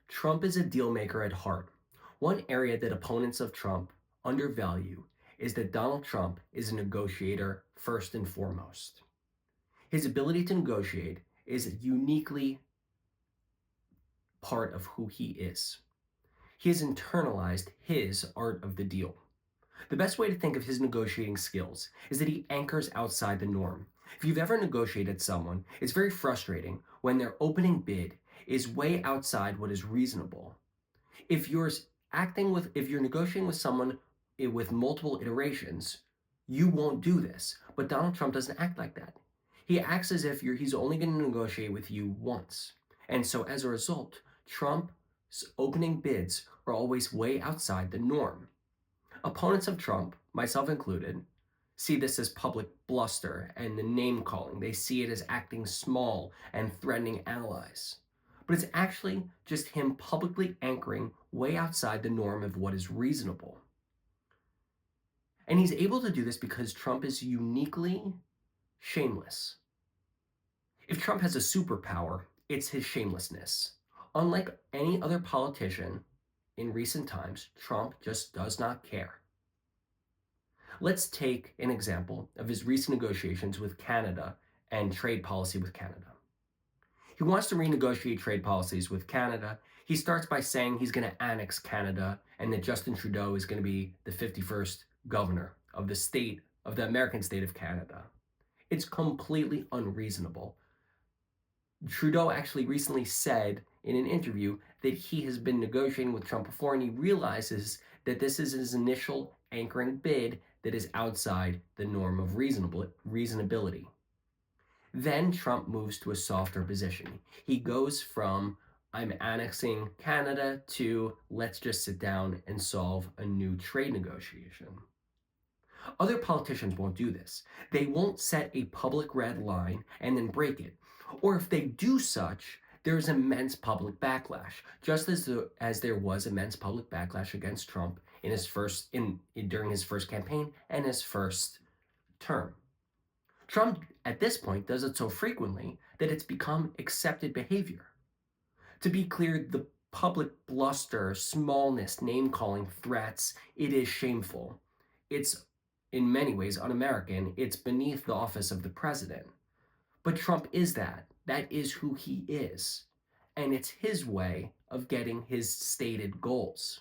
Trump is a deal maker at heart. One area that opponents of Trump undervalue is that Donald Trump is a negotiator first and foremost. His ability to negotiate is uniquely part of who he is. He has internalized his art of the deal. The best way to think of his negotiating skills is that he anchors outside the norm. If you've ever negotiated someone, it's very frustrating when their opening bid is way outside what is reasonable. If you're negotiating with someone with multiple iterations, you won't do this. But Donald Trump doesn't act like that. He acts as if he's only going to negotiate with you once. And so as a result, Trump's opening bids are always way outside the norm. Opponents of Trump, myself included, see this as public bluster and the name calling. They see it as acting small and threatening allies. But it's actually just him publicly anchoring way outside the norm of what is reasonable. And he's able to do this because Trump is uniquely shameless. If Trump has a superpower, it's his shamelessness. Unlike any other politician in recent times, Trump just does not care. Let's take an example of his recent negotiations with Canada and trade policy with Canada. He wants to renegotiate trade policies with Canada. He starts by saying he's going to annex Canada and that Justin Trudeau is going to be the 51st governor of the American state of Canada. It's completely unreasonable. Trudeau actually recently said in an interview that he has been negotiating with Trump before, and he realizes that this is his initial anchoring bid that is outside the norm of reasonability. Then Trump moves to a softer position. He goes from I'm annexing Canada to let's just sit down and solve a new trade negotiation. Other politicians won't do this. They won't set a public red line and then break it. Or if they do such, there's immense public backlash, just as there was immense public backlash against Trump during his first campaign and his first term. Trump, at this point, does it so frequently that it's become accepted behavior. To be clear, the public bluster, smallness, name-calling, threats, it is shameful. It's, in many ways, un-American. It's beneath the office of the president. But Trump is that. That is who he is. And it's his way of getting his stated goals.